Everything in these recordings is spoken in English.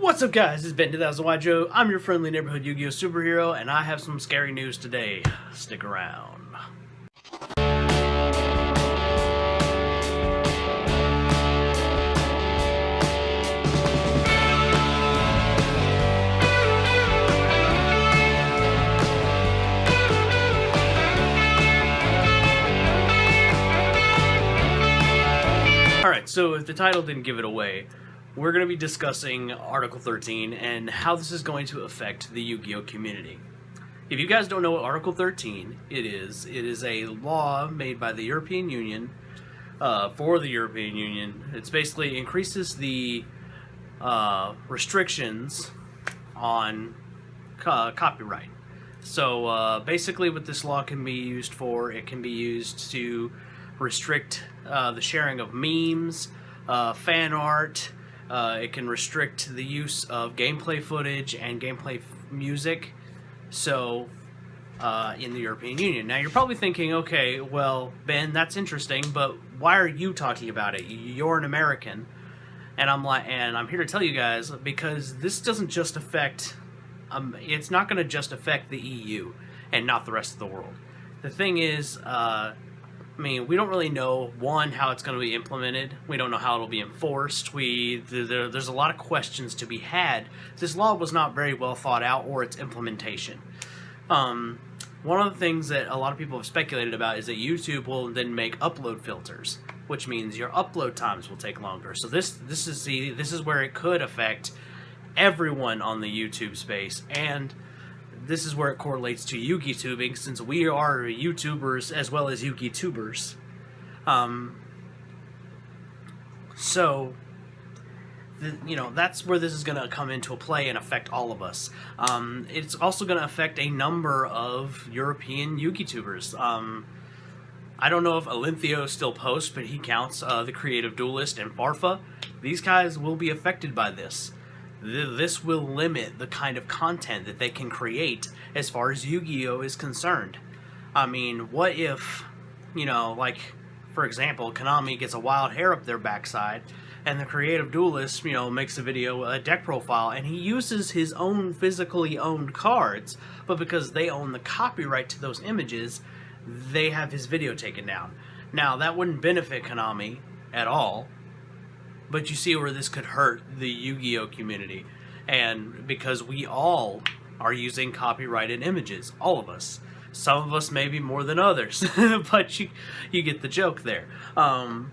What's up, guys? It's Ben 2000 Joe. I'm your friendly neighborhood Yu-Gi-Oh superhero, and I have some scary news today. Stick around. Alright, so if the title didn't give it away, we're going to be discussing Article 13 and how this is going to affect the Yu-Gi-Oh community. If you guys don't know what Article 13 it is a law made by the European Union for the European Union. It's basically increases the restrictions on copyright. So basically what this law can be used for, it can be used to restrict the sharing of memes, fan art. It can restrict the use of gameplay footage and gameplay music. So, in the European Union. Now, you're probably thinking, okay, well, Ben, that's interesting, but why are you talking about it? You're an American. And I'm here to tell you guys, because this doesn't just affect, it's not going to just affect the EU and not the rest of the world. The thing is, we don't really know, one, how it's going to be implemented. We don't know how it'll be enforced. There's a lot of questions to be had. This law was not very well thought out, or its implementation. One of the things that a lot of people have speculated about is that YouTube will then make upload filters, which means your upload times will take longer. So this is where it could affect everyone on the YouTube space, and this is where it correlates to Yugi-tubing, since we are YouTubers as well as Yugi-tubers. That's where this is going to come into play and affect all of us. It's also going to affect a number of European Yugi-tubers. I don't know if Alinthio still posts, but he counts the Creative Duelist and Farfa. These guys will be affected by this. This will limit the kind of content that they can create as far as Yu-Gi-Oh is concerned. I mean, what if, for example, Konami gets a wild hair up their backside, and the Creative Duelist, makes a video, a deck profile, and he uses his own physically owned cards, but because they own the copyright to those images, they have his video taken down. Now, that wouldn't benefit Konami at all, but you see where this could hurt the Yu-Gi-Oh community. And because we all are using copyrighted images, all of us. Some of us maybe more than others, but you get the joke there. And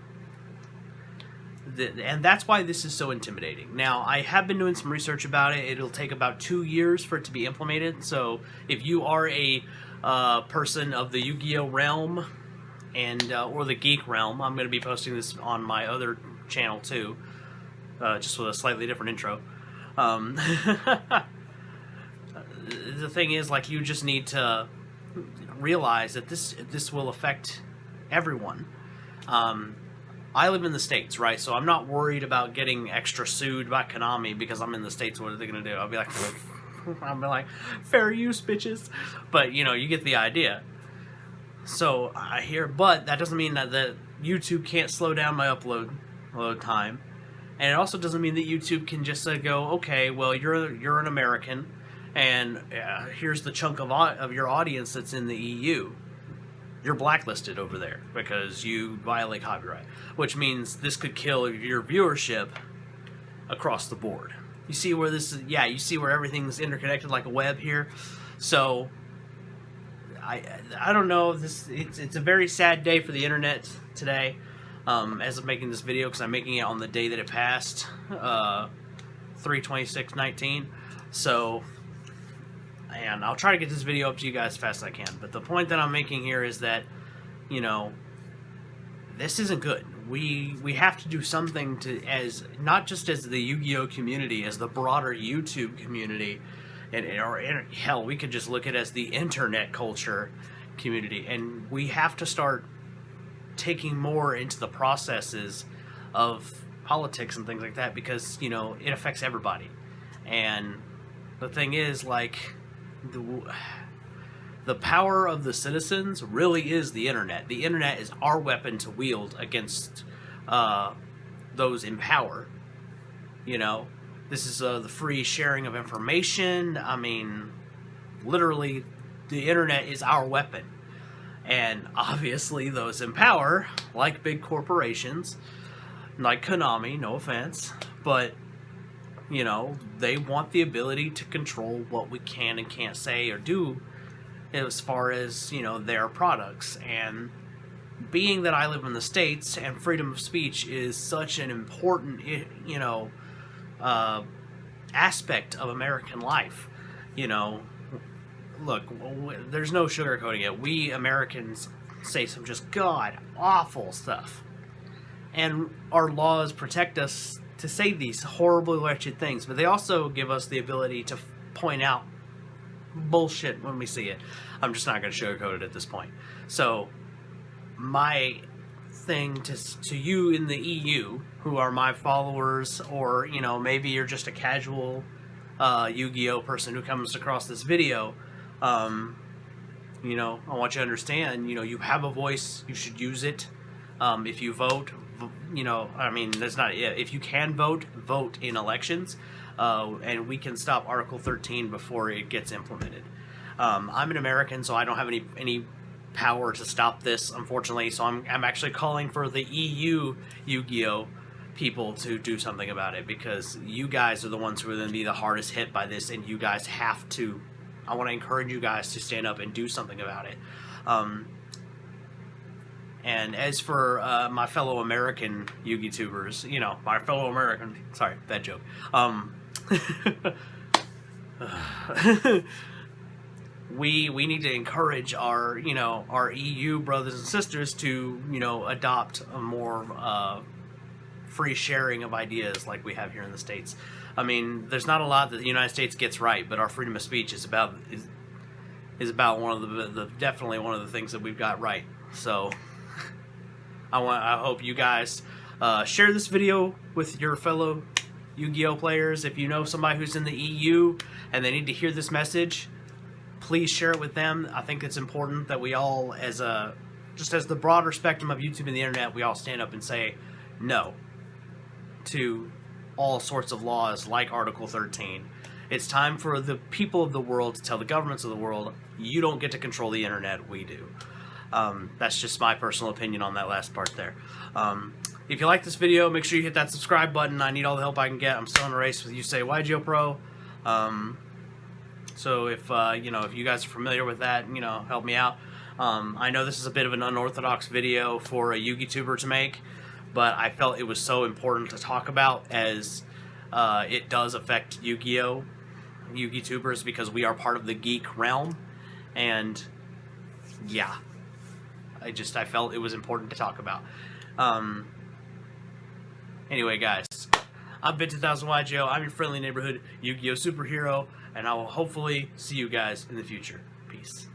that's why this is so intimidating. Now, I have been doing some research about it. It'll take about 2 years for it to be implemented. So if you are a person of the Yu-Gi-Oh realm and or the geek realm, I'm going to be posting this on my other channel too, just with a slightly different intro. The thing is, you just need to realize that this will affect everyone. I live in the States, right? So I'm not worried about getting extra sued by Konami because I'm in the States. What are they gonna do? I'll be like, fair use, bitches. But you get the idea. So I hear, but that doesn't mean that YouTube can't slow down my upload time, and it also doesn't mean that YouTube can just go, okay, well, you're an American, and here's the chunk of your audience that's in the EU. You're blacklisted over there because you violate copyright, which means this could kill your viewership across the board. You see where this is? Yeah, you see where everything's interconnected like a web here. So I don't know. It's a very sad day for the internet today. As of making this video, because I'm making it on the day that it passed, 3/26/19. So, and I'll try to get this video up to you guys as fast as I can. But the point that I'm making here is that, this isn't good. We have to do something as not just as the Yu-Gi-Oh community, as the broader YouTube community, or hell, we could just look at it as the internet culture community, and we have to start taking more into the processes of politics and things like that, because it affects everybody. And the thing is, the power of the citizens really is the internet. The internet is our weapon to wield against those in power. This is the free sharing of information. I mean, literally, the internet is our weapon. And obviously those in power, like big corporations, like Konami, no offense, but, you know, they want the ability to control what we can and can't say or do as far as, you know, their products. And being that I live in the States and freedom of speech is such an important, you know, aspect of American life, you know, look, there's no sugarcoating it. We Americans say some just god awful stuff, and our laws protect us to say these horribly wretched things, but they also give us the ability to point out bullshit when we see it. I'm just not going to sugarcoat it at this point. So my thing to you in the EU, who are my followers, or, you know, maybe you're just a casual Yu-Gi-Oh person who comes across this video, you know, I want you to understand, you know, you have a voice, you should use it. If you vote, you know, I mean, that's not, if you can vote, vote in elections, and we can stop Article 13 before it gets implemented. I'm an American, so I don't have any power to stop this, unfortunately, so I'm actually calling for the EU Yu-Gi-Oh people to do something about it, because you guys are the ones who are going to be the hardest hit by this, and you guys have to, I want to encourage you guys to stand up and do something about it. And as for my fellow American Yu-Gi tubers, you know, my fellow American, sorry, bad joke. We need to encourage our, you know, our EU brothers and sisters to, you know, adopt a more free sharing of ideas like we have here in the States. I mean, there's not a lot that the United States gets right, but our freedom of speech is about one of the definitely one of the things that we've got right. So I hope you guys share this video with your fellow Yu-Gi-Oh players. If you know somebody who's in the EU and they need to hear this message, please share it with them. I think it's important that we all, just as the broader spectrum of YouTube and the internet, we all stand up and say no to all sorts of laws like Article 13. It's time for the people of the world to tell the governments of the world, you don't get to control the internet, we do. That's just my personal opinion on that last part there. If you like this video, make sure you hit that subscribe button. I need all the help I can get. I'm still in a race with YGO Pro. So if you know, if you guys are familiar with that, you know, help me out. I know this is a bit of an unorthodox video for a Yu-Gi tuber to make, but I felt it was so important to talk about, as it does affect Yu-Gi-Oh! Yu-Gi tubers, because we are part of the geek realm, and yeah, I felt it was important to talk about. Anyway, guys, I'm Bit2000YGO. I'm your friendly neighborhood Yu-Gi-Oh! Superhero, and I will hopefully see you guys in the future. Peace.